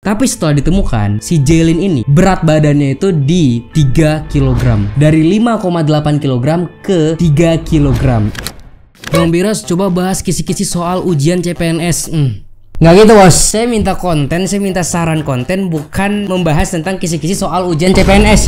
Tapi setelah ditemukan, si Jaylin ini berat badannya itu di 3 kg. Dari 5,8 kg ke 3 kg. Bang Biras, coba bahas kisi-kisi soal ujian CPNS. Nggak gitu bos, saya minta konten, saya minta saran konten, bukan membahas tentang kisi-kisi soal ujian CPNS.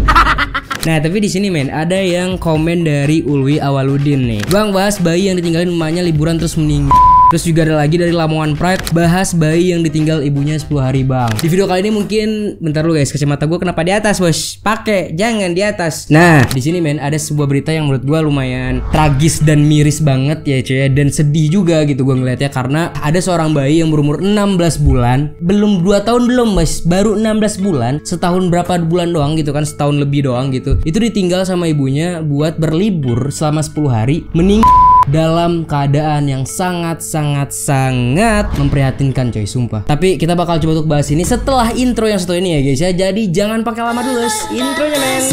Nah tapi di sini men ada yang komen dari Ulwi Awaludin nih. Bang, bahas bayi yang ditinggalin emaknya liburan terus meninggal. Terus juga ada lagi dari Lamongan Pride, bahas bayi yang ditinggal ibunya 10 hari bang. Di video kali ini mungkin, bentar lu guys, kacamata gue kenapa di atas bos? Pakai, jangan di atas. Nah di sini men ada sebuah berita yang menurut gue lumayan tragis dan miris banget ya cuy, dan sedih juga gitu gue ngeliatnya, karena ada seorang bayi yang berumur 16 bulan, belum 2 tahun belum mas, baru 16 bulan, setahun berapa bulan doang gitu kan, setahun lebih doang gitu. Itu ditinggal sama ibunya buat berlibur selama 10 hari, meninggal dalam keadaan yang sangat memprihatinkan coy, sumpah. Tapi kita bakal coba untuk bahas ini setelah intro yang satu ini ya guys ya. Jadi jangan pakai lama dulu guys, intronya men.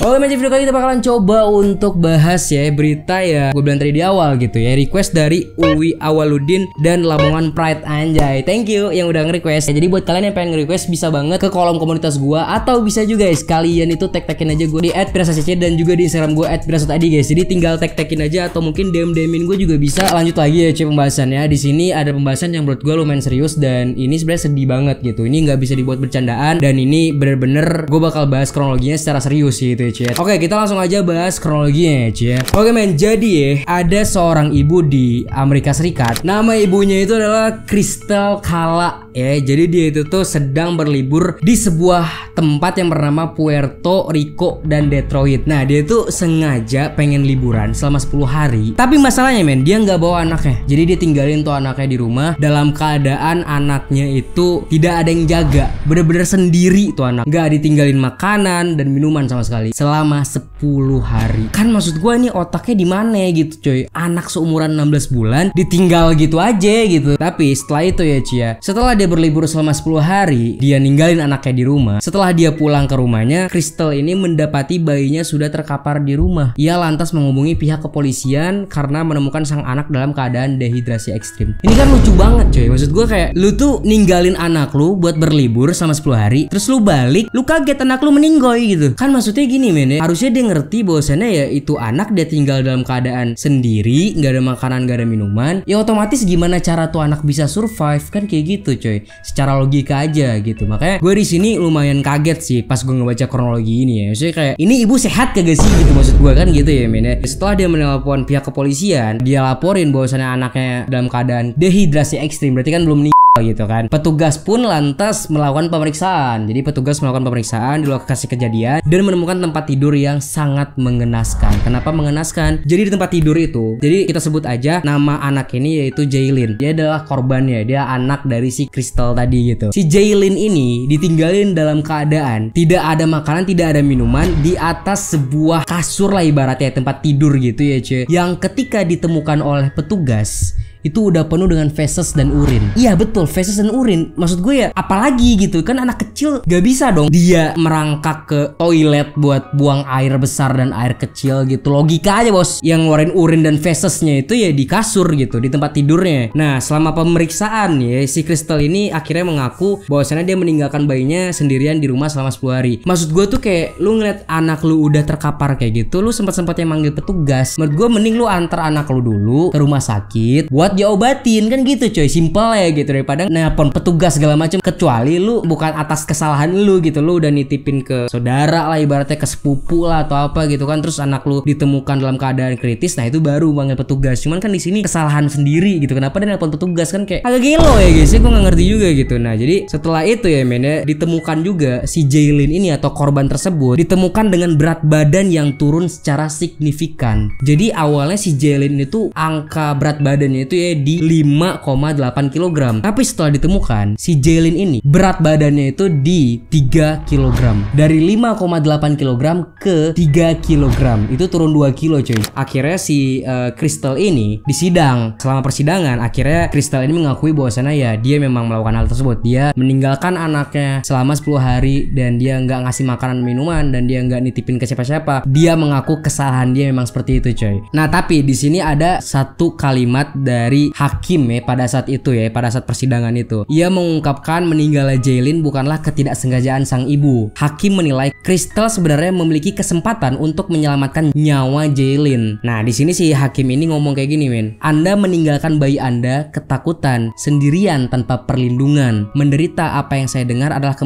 Oke men, video kali kita bakalan coba untuk bahas ya berita ya, gue bilang tadi di awal gitu ya, request dari Ulwi Awaludin dan Lamongan Pride, anjay. Thank you yang udah nge-request ya. Jadi buat kalian yang pengen nge-request bisa banget ke kolom komunitas gue, atau bisa juga guys kalian itu tag-tagin aja gue di @pirasacc dan juga di Instagram gue @pirasatadi guys. Jadi tinggal tag-tagin aja atau mungkin DM-in gue juga bisa. Lanjut lagi ya cuy pembahasannya. Di sini ada pembahasan yang menurut gue lumayan serius dan ini sebenarnya sedih banget gitu. Ini nggak bisa dibuat bercandaan dan ini bener-bener gue bakal bahas kronologinya secara serius gitu ya. Oke, kita langsung aja bahas kronologinya ya cuy. Oke men, jadi ya ada seorang ibu di Amerika Serikat. Nama ibunya itu adalah Crystal Kala ya. Jadi dia itu tuh sedang berlibur di sebuah tempat yang bernama Puerto Rico dan Detroit. Nah dia tuh sengaja pengen liburan selama 10 hari. Tapi masalahnya men, dia nggak bawa anaknya. Jadi dia tinggalin tuh anaknya di rumah dalam keadaan anaknya itu tidak ada yang jaga. Bener-bener sendiri tuh anak. Nggak ditinggalin makanan dan minuman sama sekali selama 10 hari. Kan maksud gue ini otaknya di mana gitu coy. Anak seumuran 16 bulan ditinggal gitu aja gitu. Tapi setelah itu ya Cia, setelah dia berlibur selama 10 hari, dia ninggalin anaknya di rumah. Setelah dia pulang ke rumahnya, Crystal ini mendapati bayinya sudah terkapar di rumah. Ia lantas menghubungi pihak kepolisian karena menemukan sang anak dalam keadaan dehidrasi ekstrim. Ini kan lucu banget coy. Maksud gue kayak lu tuh ninggalin anak lu buat berlibur selama 10 hari, terus lu balik, lu kaget anak lu meninggoy gitu. Kan maksudnya gini men ya, harusnya dia ngerti bahwasannya ya itu anak dia tinggal dalam keadaan sendiri, nggak ada makanan, nggak ada minuman, ya otomatis gimana cara tuh anak bisa survive, kan kayak gitu coy, secara logika aja gitu. Makanya gue di sini lumayan kaget sih pas gue ngebaca kronologi ini ya. Maksudnya kayak ini ibu sehat kagak sih gitu, maksud gue kan gitu ya men ya. Setelah dia menelpon pihak kepolisian, dia laporin bahwasannya anaknya dalam keadaan dehidrasi ekstrim, berarti kan belum gitu kan. Petugas pun lantas melakukan pemeriksaan. Jadi petugas melakukan pemeriksaan di lokasi kejadian dan menemukan tempat tidur yang sangat mengenaskan. Kenapa mengenaskan? Jadi di tempat tidur itu, jadi kita sebut aja nama anak ini yaitu Jaylin. Dia adalah korbannya, dia anak dari si Crystal tadi gitu. Si Jaylin ini ditinggalin dalam keadaan tidak ada makanan, tidak ada minuman di atas sebuah kasur lah ibaratnya, tempat tidur gitu ya cuy. Yang ketika ditemukan oleh petugas itu udah penuh dengan feses dan urin. Iya betul, feses dan urin. Maksud gue ya, apalagi gitu kan, anak kecil gak bisa dong dia merangkak ke toilet buat buang air besar dan air kecil gitu. Logika aja bos, yang ngeluarin urin dan fesesnya itu ya di kasur gitu, di tempat tidurnya. Nah selama pemeriksaan ya, si Crystal ini akhirnya mengaku bahwasannya dia meninggalkan bayinya sendirian di rumah selama 10 hari. Maksud gue tuh kayak lu ngeliat anak lu udah terkapar kayak gitu, lu sempat-sempatnya manggil petugas. Menurut gue mending lu antar anak lu dulu ke rumah sakit buat diobatin, kan gitu coy, simpel ya gitu, daripada nelpon petugas segala macam. Kecuali lu bukan atas kesalahan lu gitu, lu udah nitipin ke saudara lah ibaratnya, ke sepupu lah atau apa gitu kan, terus anak lu ditemukan dalam keadaan kritis, nah itu baru manggil petugas. Cuman kan di sini kesalahan sendiri gitu, kenapa dia nelpon petugas, kan kayak agak gelo ya guys ya, gue nggak ngerti juga gitu. Nah jadi setelah itu ya men ya, ditemukan juga si Jaylin ini atau korban tersebut ditemukan dengan berat badan yang turun secara signifikan. Jadi awalnya si Jaylin itu angka berat badannya itu ya ya di 5,8 kg. Tapi setelah ditemukan si Jaylin ini berat badannya itu di 3 kg. Dari 5,8 kg ke 3 kg. Itu turun 2 kilo cuy. Akhirnya si Crystal ini disidang. Selama persidangan akhirnya Crystal ini mengakui bahwasannya ya dia memang melakukan hal tersebut. Dia meninggalkan anaknya selama 10 hari dan dia nggak ngasih makanan minuman dan dia nggak nitipin ke siapa-siapa. Dia mengaku kesalahan dia memang seperti itu coy. Nah tapi di sini ada satu kalimat dari hakim ya pada saat itu ya, pada saat persidangan itu. Ia mengungkapkan meninggalnya Jaylin bukanlah ketidaksengajaan sang ibu. Hakim menilai Crystal sebenarnya memiliki kesempatan untuk menyelamatkan nyawa Jaylin. Nah di sini si hakim ini ngomong kayak gini men. Anda meninggalkan bayi Anda ketakutan, sendirian tanpa perlindungan. Menderita apa yang saya dengar adalah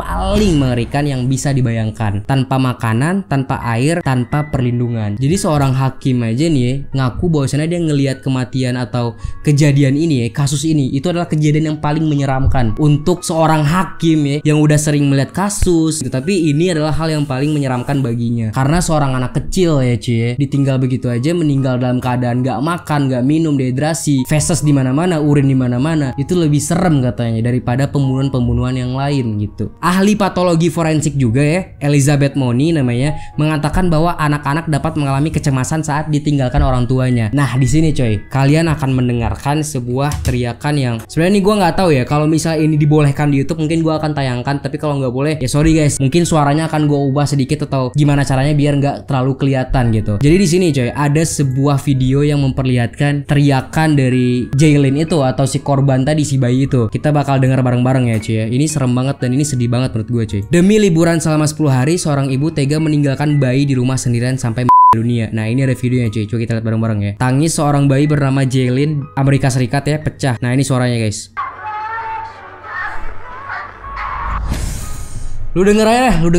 paling mengerikan yang bisa dibayangkan. Tanpa makanan, tanpa air, tanpa perlindungan. Jadi seorang hakim aja nih ngaku bahwasannya dia ngelihat kematian atau kejadian ini ya, kasus ini itu adalah kejadian yang paling menyeramkan untuk seorang hakim ya yang udah sering melihat kasus gitu. Tapi ini adalah hal yang paling menyeramkan baginya karena seorang anak kecil ya cuy, ditinggal begitu aja, meninggal dalam keadaan gak makan, gak minum, dehidrasi, feses di mana-mana, urin di mana-mana. Itu lebih serem katanya daripada pembunuhan-pembunuhan yang lain gitu. Ahli patologi forensik juga ya, Elizabeth Moni namanya, mengatakan bahwa anak-anak dapat mengalami kecemasan saat ditinggalkan orang tuanya. Nah di sini coy, kalian akan mendengarkan sebuah teriakan yang sebenarnya nih gue nggak tahu ya, kalau misalnya ini dibolehkan di YouTube mungkin gue akan tayangkan, tapi kalau nggak boleh ya sorry guys, mungkin suaranya akan gue ubah sedikit atau gimana caranya biar nggak terlalu kelihatan gitu. Jadi di sini coy ada sebuah video yang memperlihatkan teriakan dari Jaylin itu atau si korban tadi, si bayi itu. Kita bakal dengar bareng-bareng ya cuy ya. Ini serem banget dan ini sedih banget menurut gue cuy. Demi liburan selama 10 hari seorang ibu tega meninggalkan bayi di rumah sendirian sampai dunia. Nah ini ada videonya cuy, coba kita lihat bareng-bareng ya. Tangis seorang bayi bernama Jaylin, Amerika Serikat ya, pecah. Nah ini suaranya guys. Lu denger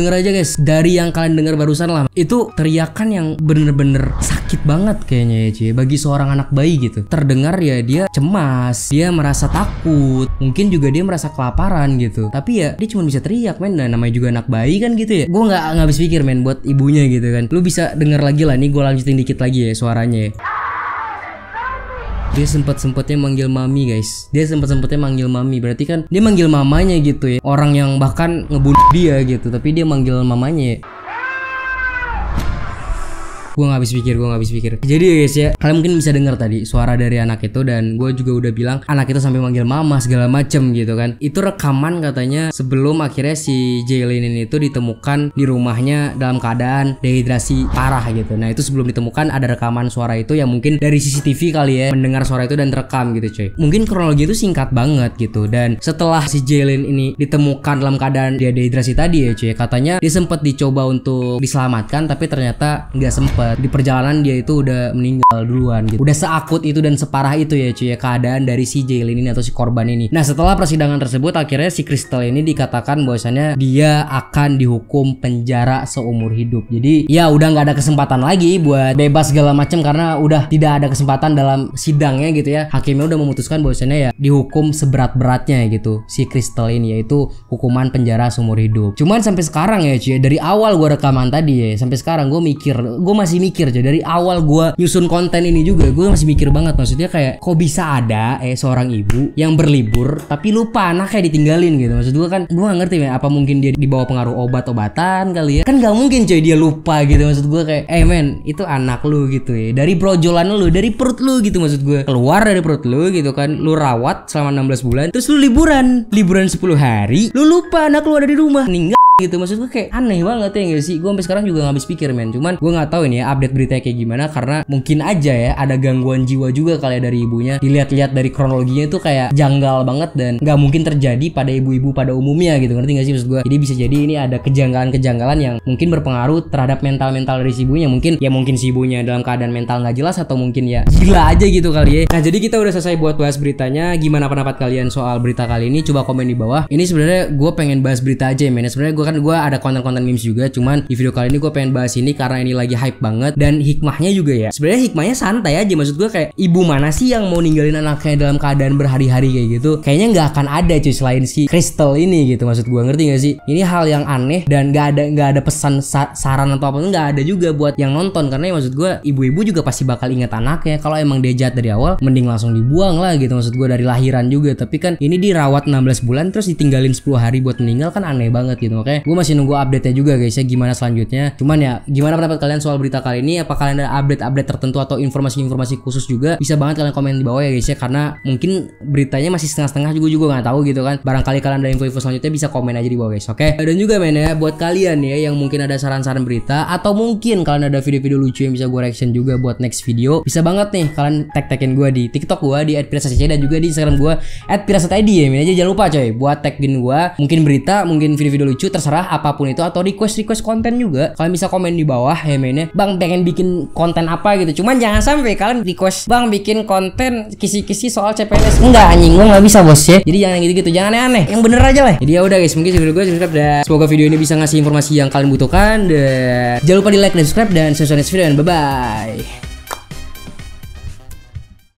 aja guys. Dari yang kalian dengar barusan lah, itu teriakan yang bener-bener sakit banget kayaknya ya cuy, bagi seorang anak bayi gitu. Terdengar ya dia cemas, dia merasa takut, mungkin juga dia merasa kelaparan gitu. Tapi ya dia cuma bisa teriak men, nah, namanya juga anak bayi kan gitu ya. Gue nggak habis pikir men buat ibunya gitu kan. Lu bisa denger lagi lah, nih gue lanjutin dikit lagi ya suaranya ya. Dia sempet-sempetnya manggil mami guys. Dia sempet-sempetnya manggil mami. Berarti kan dia manggil mamanya gitu ya. Orang yang bahkan ngebunuh dia gitu, tapi dia manggil mamanya ya. Gue gak habis pikir. Jadi guys ya, kalian mungkin bisa dengar tadi suara dari anak itu, dan gue juga udah bilang anak itu sampai manggil mama segala macem gitu kan. Itu rekaman katanya sebelum akhirnya si Jaylin ini itu ditemukan di rumahnya dalam keadaan dehidrasi parah gitu. Nah itu sebelum ditemukan ada rekaman suara itu yang mungkin dari CCTV kali ya, mendengar suara itu dan terekam gitu cuy. Mungkin kronologi itu singkat banget gitu. Dan setelah si Jaylin ini ditemukan dalam keadaan dia dehidrasi tadi ya cuy, katanya dia sempat dicoba untuk diselamatkan tapi ternyata nggak sempet. Di perjalanan dia itu udah meninggal duluan gitu. Udah seakut itu dan separah itu ya cuy ya keadaan dari si Jaylin ini atau si korban ini. Nah setelah persidangan tersebut akhirnya si Crystal ini dikatakan bahwasannya dia akan dihukum penjara seumur hidup. Jadi ya udah nggak ada kesempatan lagi buat bebas segala macam karena udah tidak ada kesempatan dalam sidangnya gitu ya. Hakimnya udah memutuskan bahwasannya ya dihukum seberat-beratnya gitu si Crystal ini, yaitu hukuman penjara seumur hidup. Cuman sampai sekarang ya cuy, dari awal gua rekaman tadi ya sampai sekarang gue masih mikir aja dari awal gue nyusun konten ini juga, gue masih mikir banget. Maksudnya kayak kok bisa ada seorang ibu yang berlibur tapi lupa anaknya ditinggalin gitu. Maksud gue kan gue gak ngerti men, apa mungkin dia dibawa pengaruh obat-obatan kali ya, kan gak mungkin coy dia lupa gitu. Maksud gue kayak men itu anak lu gitu ya, dari brojolan lu, dari perut lu gitu. Maksud gue keluar dari perut lu gitu kan, lu rawat selama 16 bulan terus lu liburan 10 hari, lu lupa anak lu ada di rumah meninggal gitu. Maksud gue kayak aneh banget ya gak sih. Gue sampai sekarang juga gak habis pikir men. Cuman gue gak tahu ini ya update beritanya kayak gimana, karena mungkin aja ya ada gangguan jiwa juga kali ya dari ibunya. Dilihat-lihat dari kronologinya itu kayak janggal banget dan gak mungkin terjadi pada ibu-ibu pada umumnya gitu, ngerti gak sih maksud gue. Jadi bisa jadi ini ada kejanggalan-kejanggalan yang mungkin berpengaruh terhadap mental-mental dari si ibunya. Mungkin si ibunya dalam keadaan mental gak jelas atau mungkin ya gila aja gitu kali ya. Nah jadi kita udah selesai buat bahas beritanya. Gimana pendapat kalian soal berita kali ini? Coba komen di bawah. Ini sebenarnya gue pengen bahas berita aja ya men. Sebenarnya gue gue ada konten-konten memes juga, cuman di video kali ini gue pengen bahas ini karena ini lagi hype banget dan hikmahnya juga ya. Sebenarnya hikmahnya santai aja, maksud gue kayak ibu mana sih yang mau ninggalin anaknya dalam keadaan berhari-hari kayak gitu? Kayaknya nggak akan ada cuy selain si Crystal ini gitu, maksud gue, ngerti gak sih? Ini hal yang aneh dan nggak ada pesan saran atau apa, nggak ada juga buat yang nonton, karena ya maksud gue ibu-ibu juga pasti bakal ingat anaknya. Kalau emang dia jahat dari awal, mending langsung dibuang lah gitu, maksud gue, dari lahiran juga. Tapi kan ini dirawat 16 bulan terus ditinggalin 10 hari buat meninggal, kan aneh banget gitu. Oke, gue masih nunggu update-nya juga guys ya, gimana selanjutnya. Cuman ya gimana pendapat kalian soal berita kali ini? Apa kalian ada update-update tertentu atau informasi-informasi khusus juga? Bisa banget kalian komen di bawah ya guys ya, karena mungkin beritanya masih setengah-setengah juga nggak tahu gitu kan. Barangkali kalian ada info-info selanjutnya, bisa komen aja di bawah guys. Oke, dan juga men ya, buat kalian ya yang mungkin ada saran-saran berita atau mungkin kalian ada video-video lucu yang bisa gue reaction juga buat next video, bisa banget nih kalian tag-tagin gue di TikTok gue di @pirasatid dan juga di Instagram gue @pirasatid ya men aja. Jangan lupa coy buat tagin gue, mungkin berita, mungkin video-video lucu, terserah apapun itu, atau request konten juga kalian bisa komen di bawah ya men ya. Bang pengen bikin konten apa gitu, cuman jangan sampai kalian request bang bikin konten kisi-kisi soal CPNS. Enggak anjing, gue nggak bisa bos ya. Jadi jangan gitu-gitu, jangan aneh-aneh, yang bener aja lah. Jadi ya udah guys, mungkin video gue subscribe dan semoga video ini bisa ngasih informasi yang kalian butuhkan, dan jangan lupa di like dan subscribe, dan see you next video, dan bye bye.